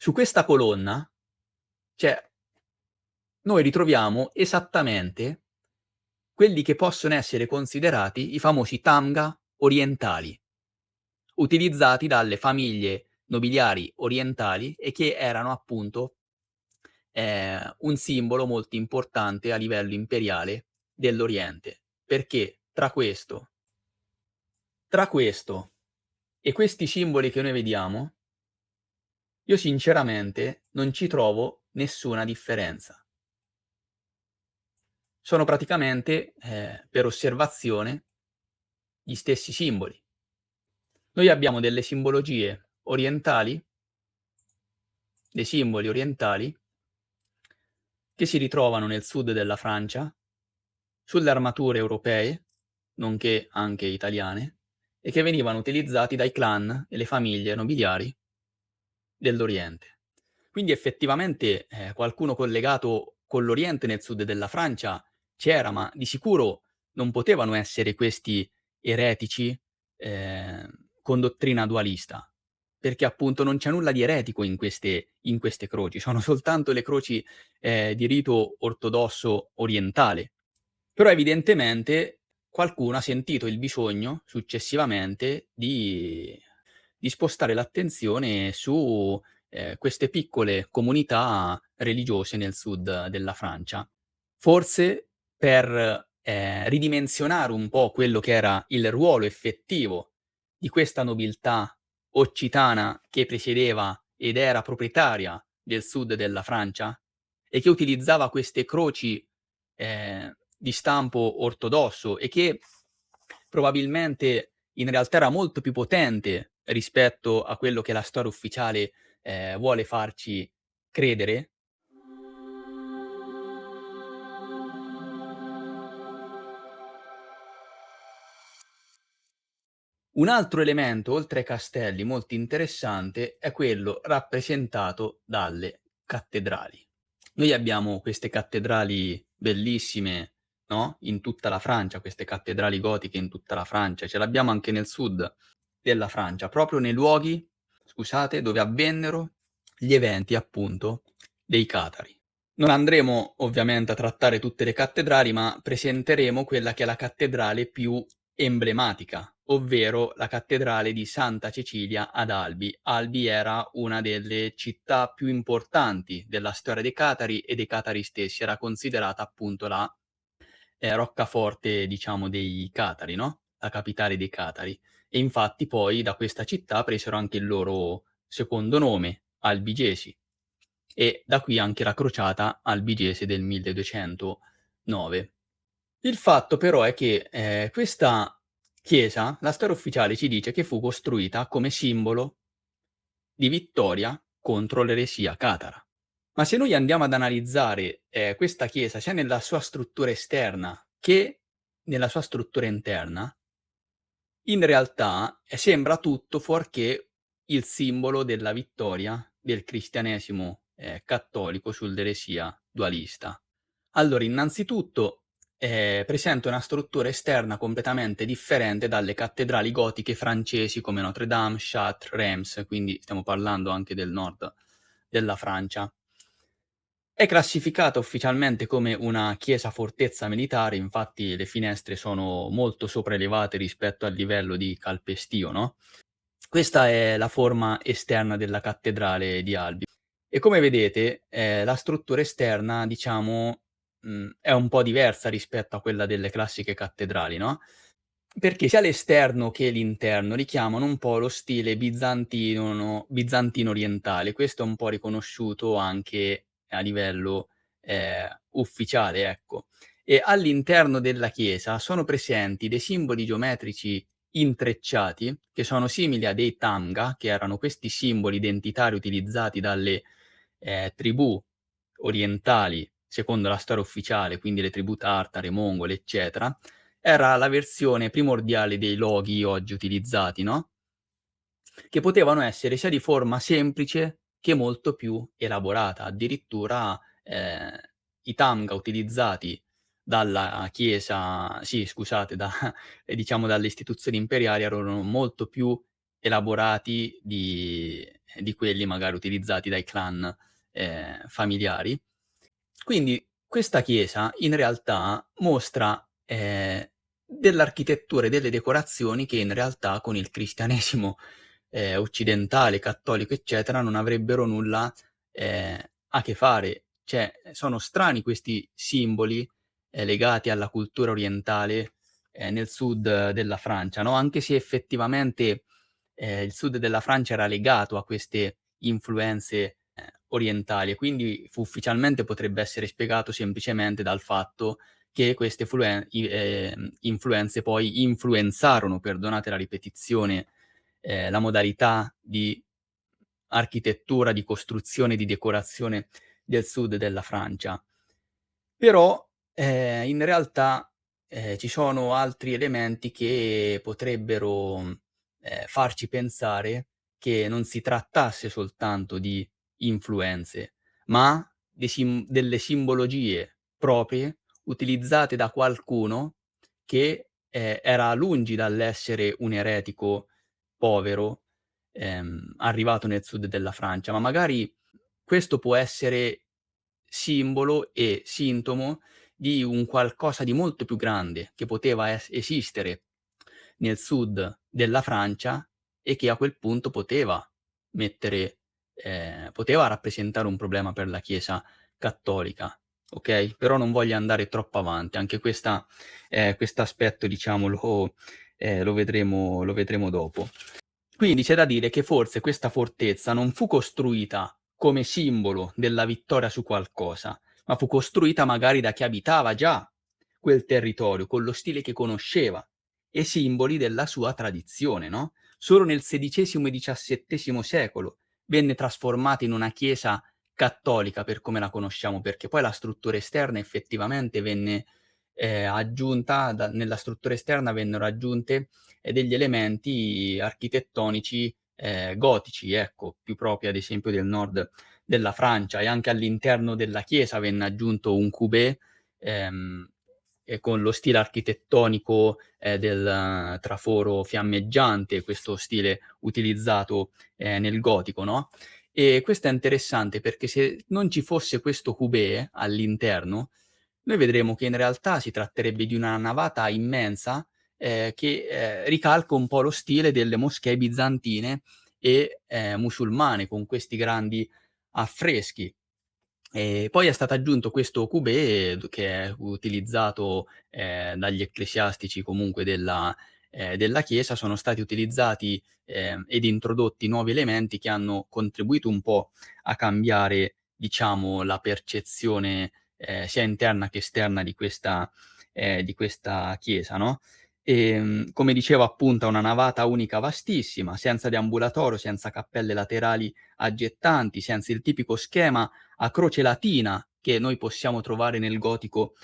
Su questa colonna, cioè, noi ritroviamo esattamente quelli che possono essere considerati i famosi tamga orientali, utilizzati dalle famiglie nobiliari orientali e che erano appunto, un simbolo molto importante a livello imperiale dell'Oriente. Perché tra questo e questi simboli che noi vediamo, io sinceramente non ci trovo nessuna differenza. Sono praticamente, per osservazione, gli stessi simboli. Noi abbiamo delle simbologie orientali, dei simboli orientali che si ritrovano nel sud della Francia, sulle armature europee, nonché anche italiane, e che venivano utilizzati dai clan e le famiglie nobiliari dell'Oriente. Quindi effettivamente, qualcuno collegato con l'Oriente nel sud della Francia c'era, ma di sicuro non potevano essere questi eretici, con dottrina dualista, perché appunto non c'è nulla di eretico in queste croci, sono soltanto le croci, di rito ortodosso orientale. Però evidentemente qualcuno ha sentito il bisogno successivamente di spostare l'attenzione su, queste piccole comunità religiose nel sud della Francia. Forse per, ridimensionare un po' quello che era il ruolo effettivo di questa nobiltà occitana che presiedeva ed era proprietaria del sud della Francia e che utilizzava queste croci, di stampo ortodosso e che probabilmente in realtà era molto più potente rispetto a quello che la storia ufficiale, vuole farci credere. Un altro elemento, oltre ai castelli, molto interessante è quello rappresentato dalle cattedrali. Noi abbiamo queste cattedrali bellissime, no, in tutta la Francia, queste cattedrali gotiche in tutta la Francia, ce l'abbiamo anche nel sud della Francia, proprio nei luoghi, scusate, dove avvennero gli eventi appunto dei Catari. Non andremo ovviamente a trattare tutte le cattedrali, ma presenteremo quella che è la cattedrale più emblematica, ovvero la cattedrale di Santa Cecilia ad Albi. Albi era una delle città più importanti della storia dei Catari e dei Catari stessi, era considerata appunto la, roccaforte diciamo dei Catari, no, la capitale dei Catari. E infatti poi da questa città presero anche il loro secondo nome, Albigesi, e da qui anche la crociata albigese del 1209. Il fatto però è che, questa chiesa, la storia ufficiale ci dice che fu costruita come simbolo di vittoria contro l'eresia catara. Ma se noi andiamo ad analizzare, questa chiesa sia nella sua struttura esterna che nella sua struttura interna, in realtà, sembra tutto fuorché il simbolo della vittoria del cristianesimo, cattolico sull'eresia dualista. Allora, innanzitutto, presenta una struttura esterna completamente differente dalle cattedrali gotiche francesi come Notre Dame, Chartres, Reims, quindi stiamo parlando anche del nord della Francia. È classificata ufficialmente come una chiesa fortezza militare, infatti le finestre sono molto sopraelevate rispetto al livello di calpestio, no, questa è la forma esterna della cattedrale di Albi. E come vedete, la struttura esterna diciamo, è un po' diversa rispetto a quella delle classiche cattedrali, no, perché sia l'esterno che l'interno richiamano un po' lo stile bizantino orientale. Questo è un po' riconosciuto anche a livello, ufficiale, ecco. E all'interno della chiesa sono presenti dei simboli geometrici intrecciati, che sono simili a dei tamga, che erano questi simboli identitari utilizzati dalle, tribù orientali secondo la storia ufficiale, quindi le tribù tartare, mongole, eccetera. Era la versione primordiale dei loghi oggi utilizzati, no, che potevano essere sia di forma semplice che molto più elaborata. Addirittura, i tamga utilizzati dalla chiesa sì scusate, da diciamo dalle istituzioni imperiali erano molto più elaborati di quelli magari utilizzati dai clan, familiari. Quindi questa chiesa in realtà mostra, dell'architettura e delle decorazioni che in realtà con il cristianesimo, occidentale, cattolico, eccetera, non avrebbero nulla, a che fare. Cioè, sono strani questi simboli, legati alla cultura orientale, nel sud della Francia, no, anche se effettivamente, il sud della Francia era legato a queste influenze, orientali e quindi ufficialmente potrebbe essere spiegato semplicemente dal fatto che queste influenze poi influenzarono, perdonate la ripetizione, la modalità di architettura, di costruzione, di decorazione del sud della Francia. Però, in realtà, ci sono altri elementi che potrebbero, farci pensare che non si trattasse soltanto di influenze, ma delle simbologie proprie utilizzate da qualcuno che, era lungi dall'essere un eretico povero, arrivato nel sud della Francia, ma magari questo può essere simbolo e sintomo di un qualcosa di molto più grande che poteva esistere nel sud della Francia e che a quel punto mettere poteva rappresentare un problema per la Chiesa cattolica, okay, però non voglio andare troppo avanti, anche quest'aspetto diciamo lo vedremo dopo. Quindi c'è da dire che forse questa fortezza non fu costruita come simbolo della vittoria su qualcosa, ma fu costruita magari da chi abitava già quel territorio, con lo stile che conosceva e simboli della sua tradizione, no, solo nel XVI e XVII secolo venne trasformata in una chiesa cattolica per come la conosciamo, perché poi la struttura esterna effettivamente venne, aggiunta nella struttura esterna vennero aggiunte degli elementi architettonici, gotici, ecco, più propri ad esempio del nord della Francia e anche all'interno della chiesa venne aggiunto un coupé, ehm, e con lo stile architettonico, del traforo fiammeggiante, questo stile utilizzato, nel gotico, no, e questo è interessante perché se non ci fosse questo coupé all'interno, noi vedremo che in realtà si tratterebbe di una navata immensa, che, ricalca un po' lo stile delle moschee bizantine e, musulmane con questi grandi affreschi. Poi è stato aggiunto questo coupé che è utilizzato, dagli ecclesiastici comunque della chiesa, sono stati utilizzati, ed introdotti nuovi elementi che hanno contribuito un po' a cambiare, diciamo, la percezione, sia interna che esterna di questa chiesa, no, come dicevo appunto ha una navata unica vastissima, senza deambulatorio, senza cappelle laterali aggettanti, senza il tipico schema a croce latina che noi possiamo trovare nel gotico,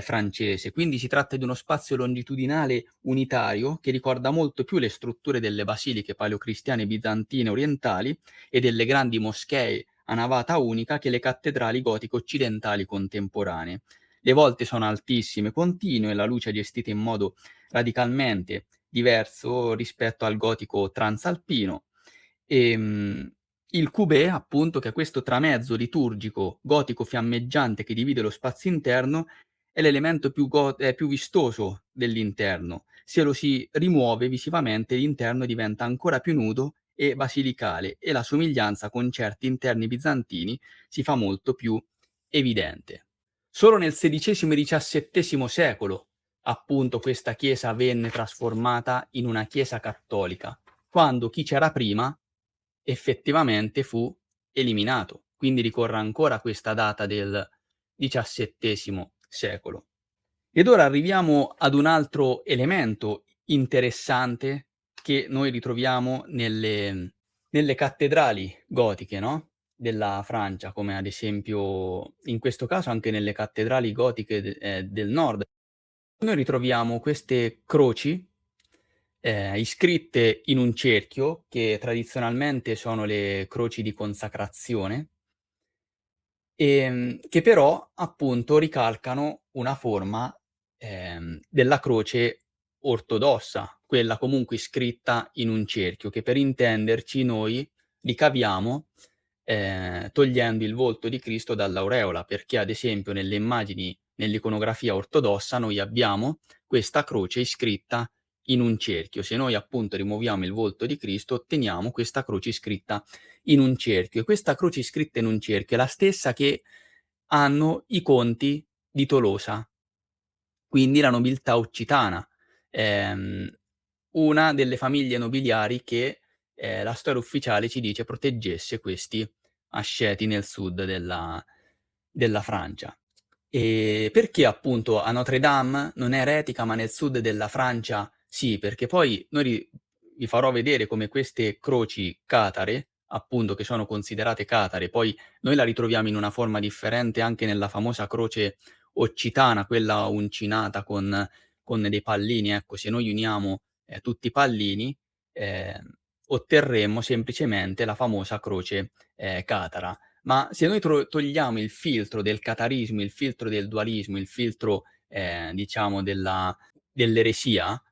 francese. Quindi si tratta di uno spazio longitudinale unitario che ricorda molto più le strutture delle basiliche paleocristiane bizantine orientali e delle grandi moschee a navata unica che le cattedrali gotiche occidentali contemporanee. Le volte sono altissime, continue, la luce è gestita in modo radicalmente diverso rispetto al gotico transalpino. Ehm, il coupé, appunto, che è questo tramezzo liturgico gotico fiammeggiante che divide lo spazio interno, è l'elemento più vistoso dell'interno. Se lo si rimuove visivamente, l'interno diventa ancora più nudo e basilicale e la somiglianza con certi interni bizantini si fa molto più evidente. Solo nel XVI e XVII secolo, appunto, questa chiesa venne trasformata in una chiesa cattolica, quando chi c'era prima effettivamente fu eliminato. Quindi ricorre ancora questa data del XVII secolo. Ed ora arriviamo ad un altro elemento interessante che noi ritroviamo nelle cattedrali gotiche, no, della Francia, come ad esempio in questo caso anche nelle cattedrali gotiche del nord. Noi ritroviamo queste croci, iscritte in un cerchio, che tradizionalmente sono le croci di consacrazione, che però appunto ricalcano una forma, della croce ortodossa, quella comunque iscritta in un cerchio, che per intenderci noi ricaviamo, togliendo il volto di Cristo dall'aureola, perché ad esempio nelle immagini nell'iconografia ortodossa noi abbiamo questa croce iscritta in un cerchio. Se noi appunto rimuoviamo il volto di Cristo, otteniamo questa croce iscritta in un cerchio. E questa croce iscritta in un cerchio è la stessa che hanno i conti di Tolosa, quindi la nobiltà occitana, ehm, una delle famiglie nobiliari che, la storia ufficiale ci dice proteggesse questi asceti nel sud della Francia. Perché appunto a Notre Dame non è eretica, ma nel sud della Francia sì? Perché poi noi vi farò vedere come queste croci catare, appunto che sono considerate catare, poi noi la ritroviamo in una forma differente anche nella famosa croce occitana, quella uncinata con dei pallini, ecco, se noi uniamo, tutti i pallini, otterremmo semplicemente la famosa croce, catara. Ma se noi togliamo il filtro del catarismo, il filtro del dualismo, il filtro, diciamo dell'eresia,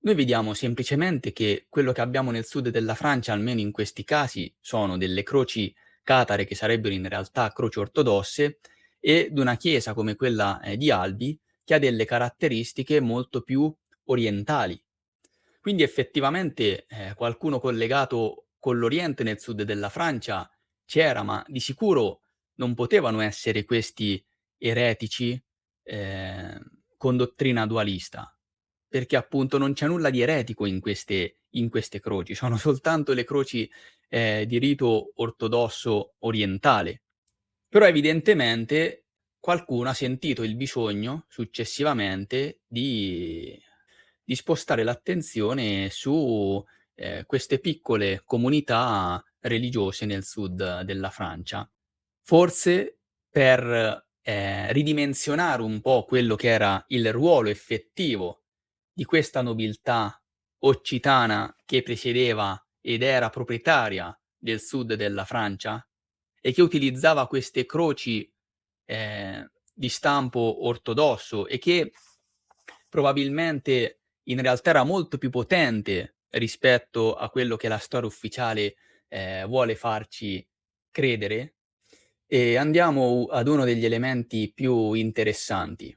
noi vediamo semplicemente che quello che abbiamo nel sud della Francia, almeno in questi casi, sono delle croci catare che sarebbero in realtà croci ortodosse ed una chiesa come quella, di Albi che ha delle caratteristiche molto più orientali. Quindi effettivamente, qualcuno collegato con l'Oriente nel sud della Francia c'era, ma di sicuro non potevano essere questi eretici, ehm, con dottrina dualista, perché appunto non c'è nulla di eretico in queste croci, sono soltanto le croci, di rito ortodosso orientale. Però evidentemente qualcuno ha sentito il bisogno successivamente di spostare l'attenzione su, queste piccole comunità religiose nel sud della Francia. Forse per, ridimensionare un po' quello che era il ruolo effettivo di questa nobiltà occitana che presiedeva ed era proprietaria del sud della Francia e che utilizzava queste croci, di stampo ortodosso e che probabilmente in realtà era molto più potente rispetto a quello che la storia ufficiale, vuole farci credere, andiamo ad uno degli elementi più interessanti,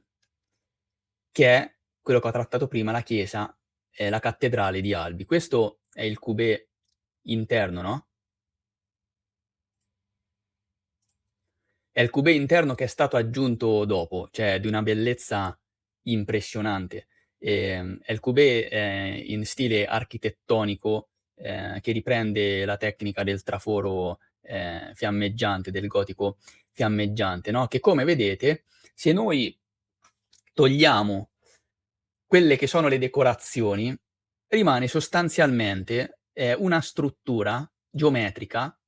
che è quello che ho trattato prima, la chiesa e la cattedrale di Albi. Questo è il cubè interno, no? È il cubè interno che è stato aggiunto dopo, cioè di una bellezza impressionante. È il cubè, in stile architettonico, che riprende la tecnica del traforo, fiammeggiante, del gotico fiammeggiante, no, che come vedete, se noi togliamo quelle che sono le decorazioni, rimane sostanzialmente, una struttura geometrica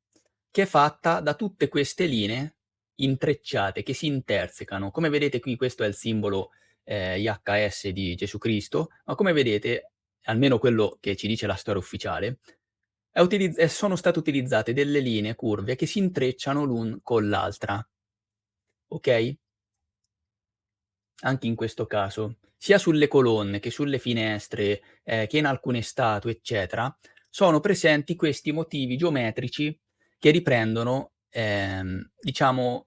che è fatta da tutte queste linee intrecciate che si intersecano. Come vedete qui questo è il simbolo, IHS di Gesù Cristo, ma come vedete, almeno quello che ci dice la storia ufficiale, sono state utilizzate delle linee curve che si intrecciano l'un con l'altra, okay? Anche in questo caso, sia sulle colonne che sulle finestre, che in alcune statue, eccetera, sono presenti questi motivi geometrici che riprendono, diciamo,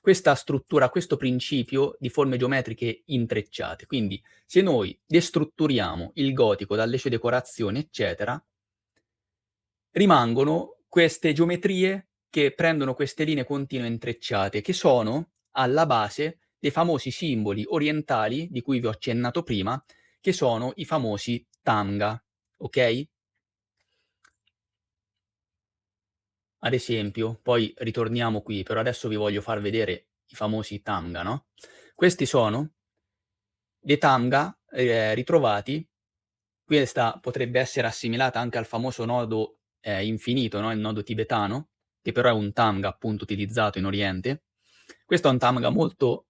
questa struttura, questo principio di forme geometriche intrecciate. Quindi, se noi destrutturiamo il gotico dalle sue decorazioni, eccetera, rimangono queste geometrie che prendono queste linee continue intrecciate, che sono alla base dei famosi simboli orientali di cui vi ho accennato prima, che sono i famosi Tamga, okay? Ad esempio, poi ritorniamo qui, però adesso vi voglio far vedere i famosi Tamga, no, questi sono dei Tamga, ritrovati. Questa potrebbe essere assimilata anche al famoso nodo, infinito, no, il nodo tibetano, che però è un Tamga appunto utilizzato in Oriente. Questo è un Tamga molto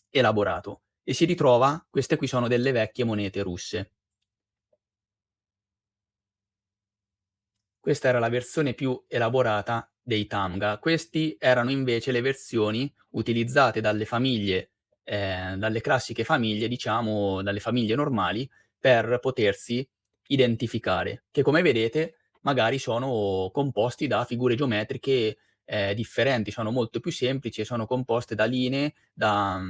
elaborato e si ritrova, queste qui sono delle vecchie monete russe. Questa era la versione più elaborata dei Tamga. Questi erano invece le versioni utilizzate dalle famiglie, dalle classiche famiglie, diciamo dalle famiglie normali, per potersi identificare, che come vedete magari sono composti da figure geometriche, differenti, sono molto più semplici e sono composte da linee, da,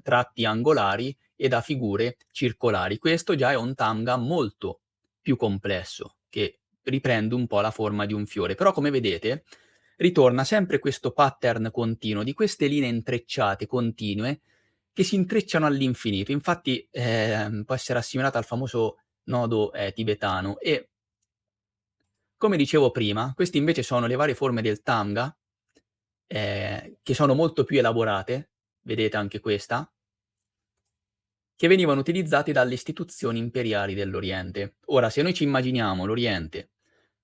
tratti angolari e da figure circolari. Questo già è un tanga molto più complesso, che riprende un po' la forma di un fiore. Però come vedete ritorna sempre questo pattern continuo di queste linee intrecciate continue che si intrecciano all'infinito. Infatti, può essere assimilata al famoso nodo, tibetano e, come dicevo prima, queste invece sono le varie forme del Tanga, che sono molto più elaborate, vedete anche questa, che venivano utilizzati dalle istituzioni imperiali dell'Oriente. Ora, se noi ci immaginiamo l'Oriente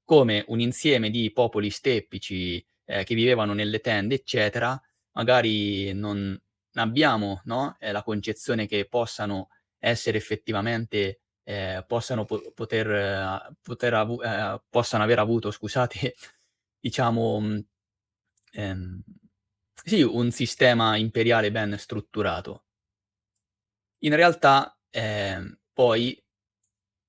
come un insieme di popoli steppici, che vivevano nelle tende, eccetera, magari non abbiamo, no, la concezione che possano essere effettivamente possano possano aver avuto, scusate, diciamo, ehm, sì, un sistema imperiale ben strutturato. In realtà, poi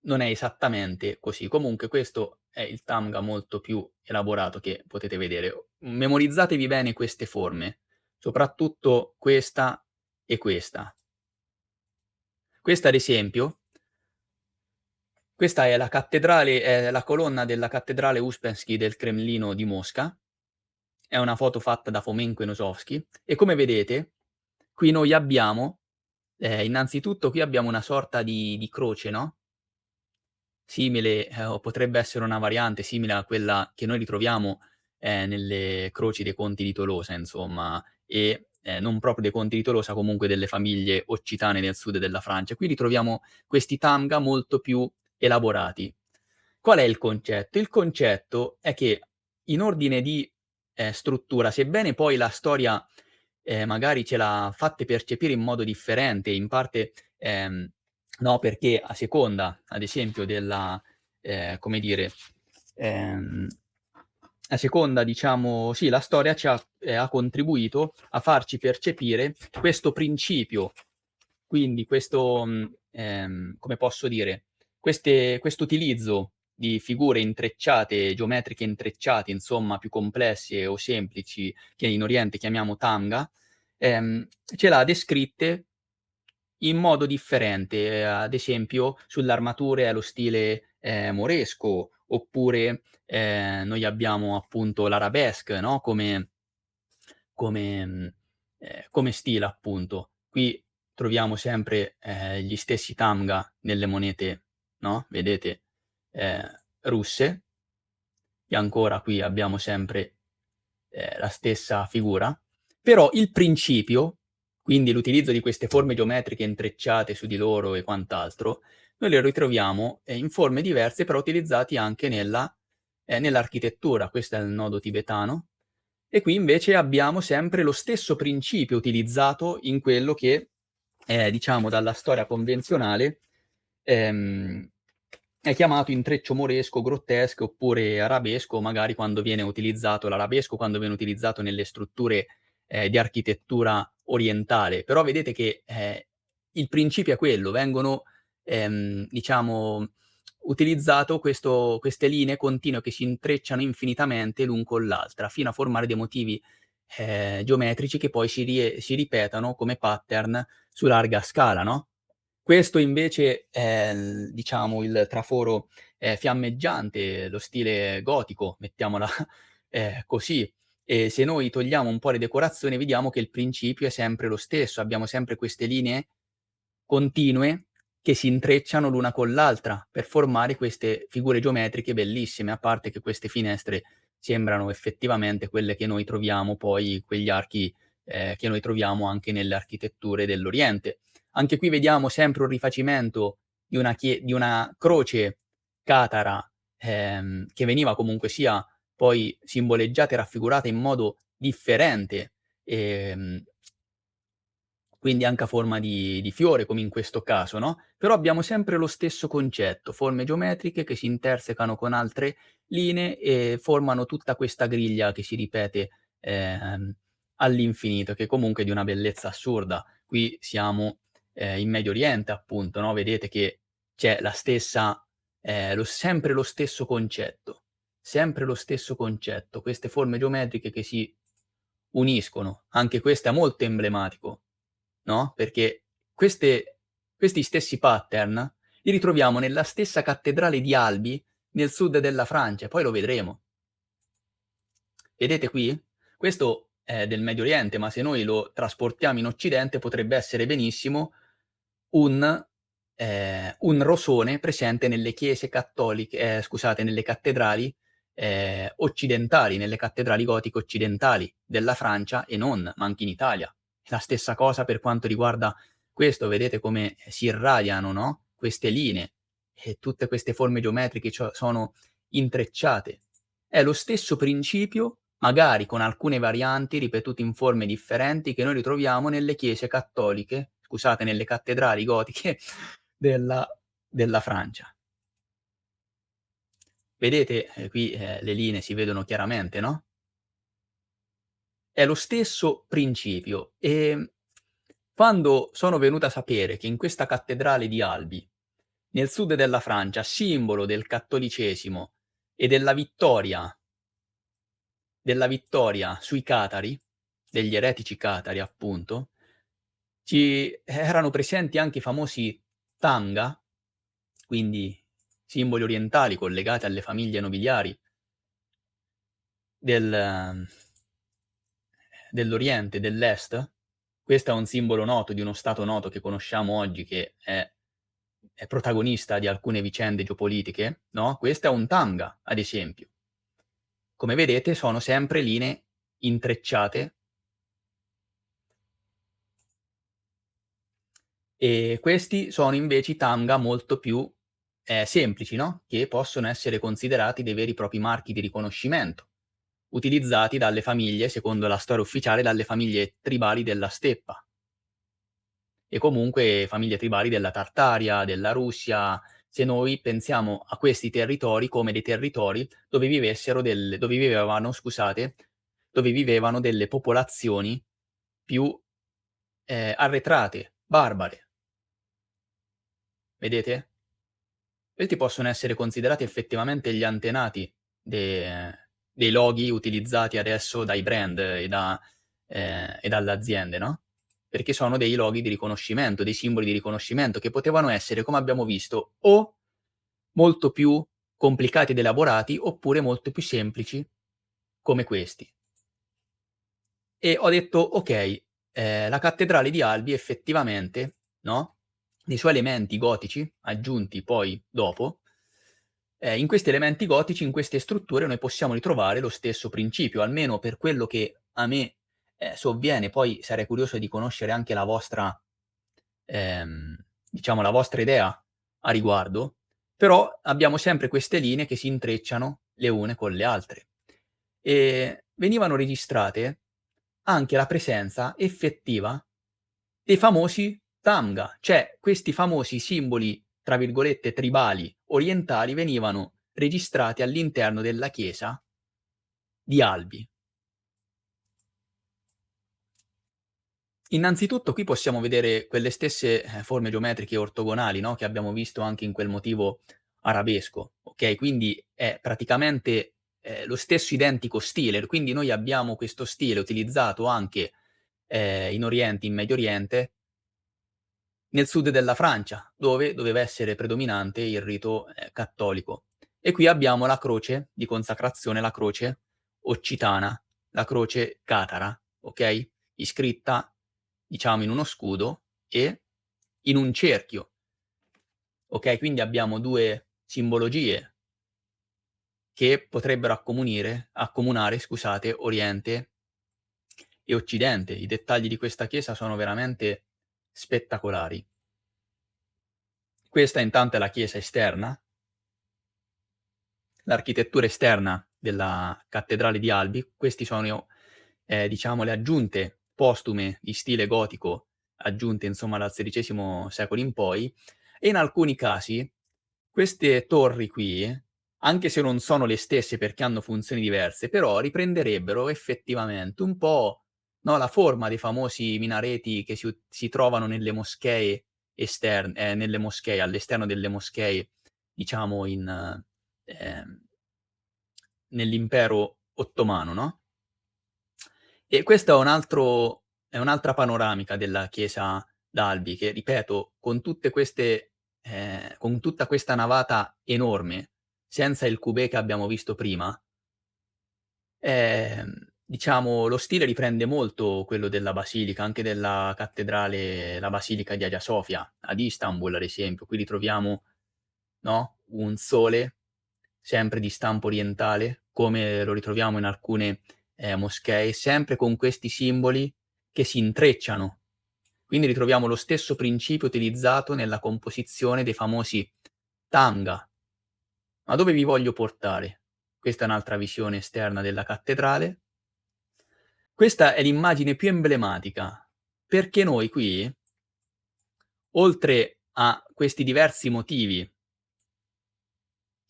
non è esattamente così. Comunque questo è il Tamga molto più elaborato che potete vedere. Memorizzatevi bene queste forme, soprattutto questa e questa. Questa ad esempio, questa è la cattedrale è la colonna della cattedrale Uspensky del Cremlino di Mosca, è una foto fatta da Fomenko e Nosovsky e come vedete qui noi abbiamo innanzitutto qui abbiamo una sorta di croce, no, simile, o potrebbe essere una variante simile a quella che noi ritroviamo, nelle croci dei conti di Tolosa insomma, e, non proprio dei conti di Tolosa, comunque delle famiglie occitane del sud della Francia. Qui ritroviamo questi tanga molto più elaborati. Qual è il concetto? Il concetto è che in ordine di, struttura, sebbene poi la storia, magari ce l'ha fatte percepire in modo differente, in parte, no, perché a seconda, ad esempio, della come dire, ehm, a seconda diciamo sì, la storia ha contribuito a farci percepire questo principio, quindi questo, come posso dire, questo utilizzo di figure intrecciate, geometriche intrecciate, insomma più complesse o semplici, che in Oriente chiamiamo Tanga, ce l'ha descritte in modo differente, ad esempio sulle armature allo stile, moresco, oppure, noi abbiamo appunto l'arabesque, no, come come stile appunto. Qui troviamo sempre, gli stessi Tamga nelle monete, no, vedete, russe, e ancora qui abbiamo sempre, la stessa figura, però il principio, quindi l'utilizzo di queste forme geometriche intrecciate su di loro e quant'altro, noi le ritroviamo, in forme diverse però utilizzati anche nell'architettura. Questo è il nodo tibetano e qui invece abbiamo sempre lo stesso principio utilizzato in quello che, diciamo dalla storia convenzionale, ehm, è chiamato intreccio moresco, grottesco oppure arabesco, magari quando viene utilizzato l'arabesco, quando viene utilizzato nelle strutture, di architettura orientale. Però vedete che, il principio è quello, vengono, diciamo utilizzato queste linee continue che si intrecciano infinitamente l'un con l'altra, fino a formare dei motivi, geometrici che poi si ripetono come pattern su larga scala, no? Questo invece è diciamo il traforo, fiammeggiante, lo stile gotico, mettiamola, così. E se noi togliamo un po' le decorazioni vediamo che il principio è sempre lo stesso, abbiamo sempre queste linee continue che si intrecciano l'una con l'altra per formare queste figure geometriche bellissime, a parte che queste finestre sembrano effettivamente quelle che noi troviamo poi quegli archi, che noi troviamo anche nelle architetture dell'Oriente. Anche qui vediamo sempre un rifacimento di una croce catara, che veniva comunque sia poi simboleggiata e raffigurata in modo differente, ehm quindi anche a forma di fiore, come in questo caso, no, però abbiamo sempre lo stesso concetto, forme geometriche che si intersecano con altre linee e formano tutta questa griglia che si ripete, all'infinito, che comunque è di una bellezza assurda. Qui siamo, in Medio Oriente appunto, no, vedete che c'è la stessa sempre lo stesso concetto, sempre lo stesso concetto, queste forme geometriche che si uniscono. Anche questo è molto emblematico, no, perché questi stessi pattern li ritroviamo nella stessa cattedrale di Albi nel sud della Francia, poi lo vedremo. Vedete qui? Questo è del Medio Oriente, ma se noi lo trasportiamo in Occidente potrebbe essere benissimo un rosone presente nelle chiese cattoliche scusate, nelle cattedrali, occidentali, nelle cattedrali gotiche occidentali della Francia e non, ma anche in Italia. La stessa cosa per quanto riguarda questo, vedete come si irradiano, no, queste linee e tutte queste forme geometriche sono intrecciate. È lo stesso principio, magari con alcune varianti ripetute in forme differenti, che noi ritroviamo nelle chiese cattoliche scusate, nelle cattedrali gotiche della della Francia. Vedete, qui, le linee si vedono chiaramente, no, è lo stesso principio. Quando sono venuto a sapere che in questa cattedrale di Albi, nel sud della Francia, simbolo del cattolicesimo e della vittoria sui catari, degli eretici catari appunto, ci erano presenti anche i famosi Tanga, quindi simboli orientali collegati alle famiglie nobiliari del dell'Oriente, dell'Est. Questo è un simbolo noto di uno stato noto che conosciamo oggi che è protagonista di alcune vicende geopolitiche, no, questo è un Tanga, ad esempio. Come vedete sono sempre linee intrecciate e questi sono invece i Tanga molto più, semplici, no, che possono essere considerati dei veri e propri marchi di riconoscimento, utilizzati dalle famiglie, secondo la storia ufficiale, dalle famiglie tribali della steppa e comunque famiglie tribali della Tartaria, della Russia, se noi pensiamo a questi territori come dei territori dove vivevano, scusate, dove vivevano delle popolazioni più, arretrate, barbare, vedete? Questi possono essere considerati effettivamente gli antenati de dei loghi utilizzati adesso dai brand e dalle aziende, no, perché sono dei loghi di riconoscimento, dei simboli di riconoscimento che potevano essere, come abbiamo visto, o molto più complicati ed elaborati, oppure molto più semplici come questi. E ho detto: "Okay, la cattedrale di Albi effettivamente, no, nei suoi elementi gotici, aggiunti poi dopo, in questi elementi gotici, in queste strutture noi possiamo ritrovare lo stesso principio, almeno per quello che a me, sovviene, poi sarei curioso di conoscere anche la vostra ehm, diciamo la vostra idea a riguardo, però abbiamo sempre queste linee che si intrecciano le une con le altre. Venivano registrate anche la presenza effettiva dei famosi Tamga, cioè questi famosi simboli, tra virgolette, "tribali" orientali venivano registrati all'interno della chiesa di Albi. Innanzitutto qui possiamo vedere quelle stesse, forme geometriche ortogonali, no, che abbiamo visto anche in quel motivo arabesco, okay, quindi è praticamente, lo stesso identico stile, quindi noi abbiamo questo stile utilizzato anche, in Oriente, in Medio Oriente, nel sud della Francia, dove doveva essere predominante il rito, cattolico. E qui abbiamo la croce di consacrazione, la croce occitana, la croce catara, okay, iscritta diciamo in uno scudo e in un cerchio, okay, quindi abbiamo 2 simbologie che potrebbero accomunare, scusate, Oriente e Occidente. I dettagli di questa chiesa sono veramente spettacolari. Questa intanto è la chiesa esterna, l'architettura esterna della cattedrale di Albi. Questi sono, diciamo le aggiunte postume di stile gotico, aggiunte insomma dal XVI secolo in poi, e in alcuni casi queste torri qui, anche se non sono le stesse perché hanno funzioni diverse, però riprenderebbero effettivamente un po', no, la forma dei famosi minareti che si trovano nelle moschee nelle moschee, all'esterno delle moschee, diciamo ehm, nell'impero ottomano, no, e questo è un'altra panoramica della chiesa d'Albi che, ripeto, con tutta questa navata enorme, senza il coupé che abbiamo visto prima, diciamo lo stile riprende molto quello della basilica, anche della cattedrale, la basilica di Hagia Sophia ad Istanbul, ad esempio. Qui ritroviamo, no, un sole sempre di stampo orientale, come lo ritroviamo in alcune, moschee, sempre con questi simboli che si intrecciano. Quindi ritroviamo lo stesso principio utilizzato nella composizione dei famosi tanga. Ma dove vi voglio portare? Questa è un'altra visione esterna della cattedrale. Questa è l'immagine più emblematica, perché noi qui, oltre a questi diversi motivi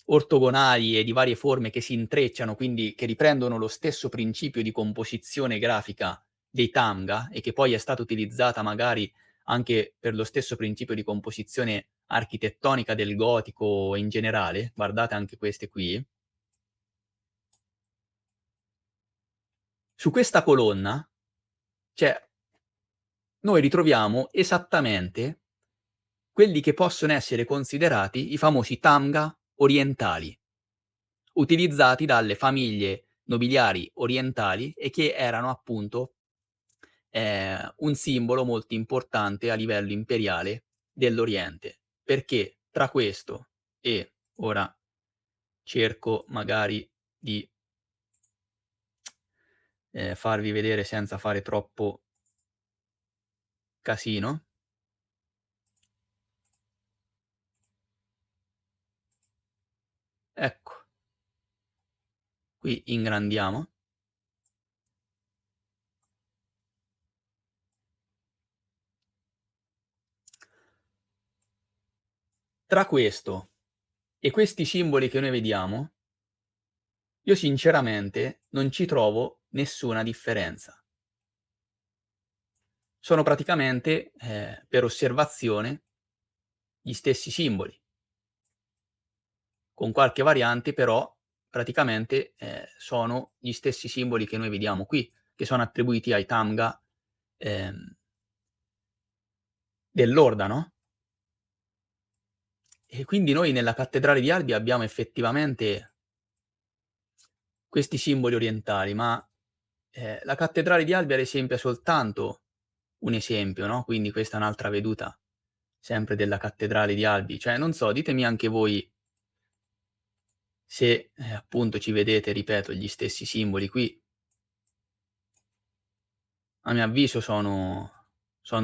ortogonali e di varie forme che si intrecciano, quindi che riprendono lo stesso principio di composizione grafica dei tanga e che poi è stata utilizzata magari anche per lo stesso principio di composizione architettonica del gotico in generale, guardate anche queste qui, su questa colonna, cioè, noi ritroviamo esattamente quelli che possono essere considerati i famosi tamga orientali, utilizzati dalle famiglie nobiliari orientali e che erano appunto, un simbolo molto importante a livello imperiale dell'Oriente. Perché tra questo e ora cerco magari di, farvi vedere senza fare troppo casino, ecco, qui ingrandiamo. Tra questo e questi simboli che noi vediamo, io sinceramente non ci trovo nessuna differenza. Sono praticamente, per osservazione, gli stessi simboli, con qualche variante però praticamente, sono gli stessi simboli che noi vediamo qui, che sono attribuiti ai Tamga, ehm, dell'Ordano. E quindi noi nella cattedrale di Albi abbiamo effettivamente questi simboli orientali, ma, la cattedrale di Albi ad esempio è soltanto un esempio, no, quindi questa è un'altra veduta sempre della cattedrale di Albi. Cioè, non so, ditemi anche voi se, appunto ci vedete, ripeto, gli stessi simboli qui. A mio avviso sono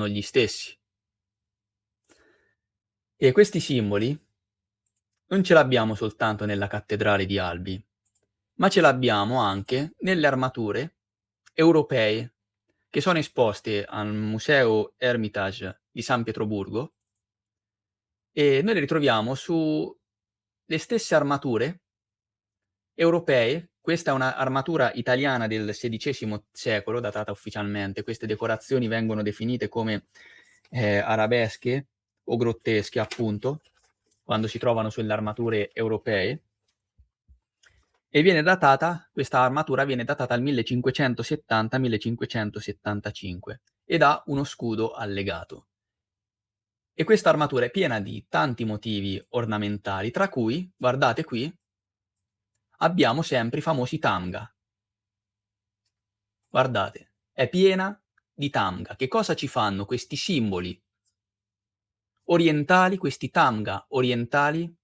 gli stessi. E questi simboli non ce l'abbiamo soltanto nella cattedrale di Albi, ma ce l'abbiamo anche nelle armature europee che sono esposte al Museo Hermitage di San Pietroburgo e noi le ritroviamo su le stesse armature europee. Questa è una armatura italiana del XVI secolo, datata ufficialmente. Queste decorazioni vengono definite come, arabesche o grottesche appunto, quando si trovano sulle armature europee. E questa armatura viene datata al 1570-1575 ed ha uno scudo allegato. E questa armatura è piena di tanti motivi ornamentali, tra cui, guardate qui, abbiamo sempre i famosi tanga. Guardate, è piena di tanga. Che cosa ci fanno questi simboli orientali, questi tanga orientali,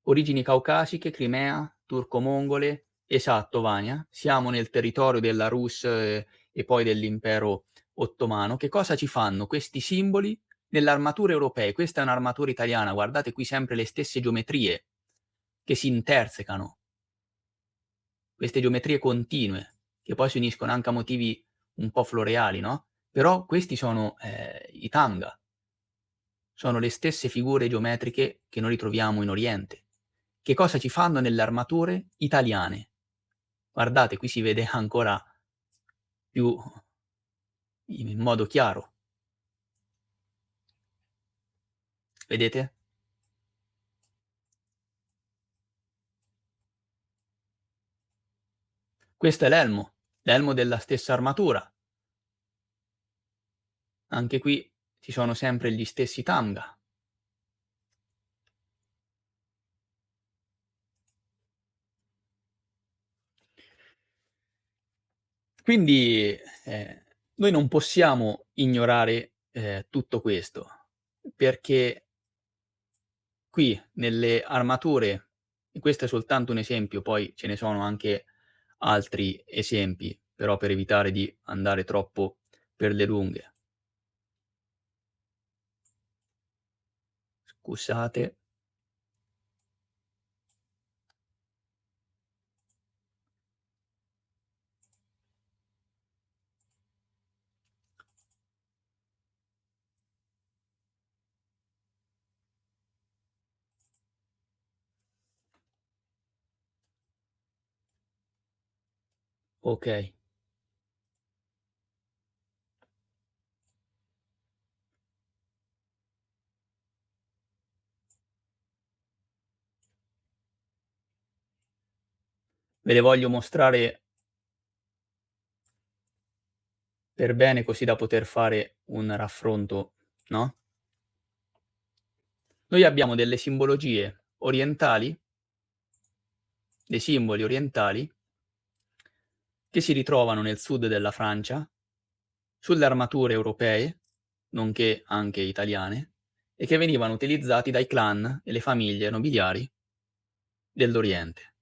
origini caucasiche, Crimea, turco-mongole, esatto Vania, siamo nel territorio della Rus', e poi dell'impero ottomano. Che cosa ci fanno questi simboli nelle armature europee? Questa è un'armatura italiana, guardate qui sempre le stesse geometrie che si intersecano, queste geometrie continue, che poi si uniscono anche a motivi un po' floreali, no, però questi sono, i tanga, sono le stesse figure geometriche che noi ritroviamo in Oriente. Che cosa ci fanno nelle armature italiane? Guardate, qui si vede ancora più in modo chiaro. Vedete? Questo è l'elmo della stessa armatura. Anche qui ci sono sempre gli stessi Tamga. Quindi, noi non possiamo ignorare, tutto questo, perché qui nelle armature, e questo è soltanto un esempio, poi ce ne sono anche altri esempi, però per evitare di andare troppo per le lunghe. Scusate. Okay. Ve le voglio mostrare per bene, così da poter fare un raffronto, no, noi abbiamo delle simbologie orientali, dei simboli orientali che si ritrovano nel sud della Francia, sulle armature europee, nonché anche italiane, e che venivano utilizzati dai clan e le famiglie nobiliari dell'Oriente.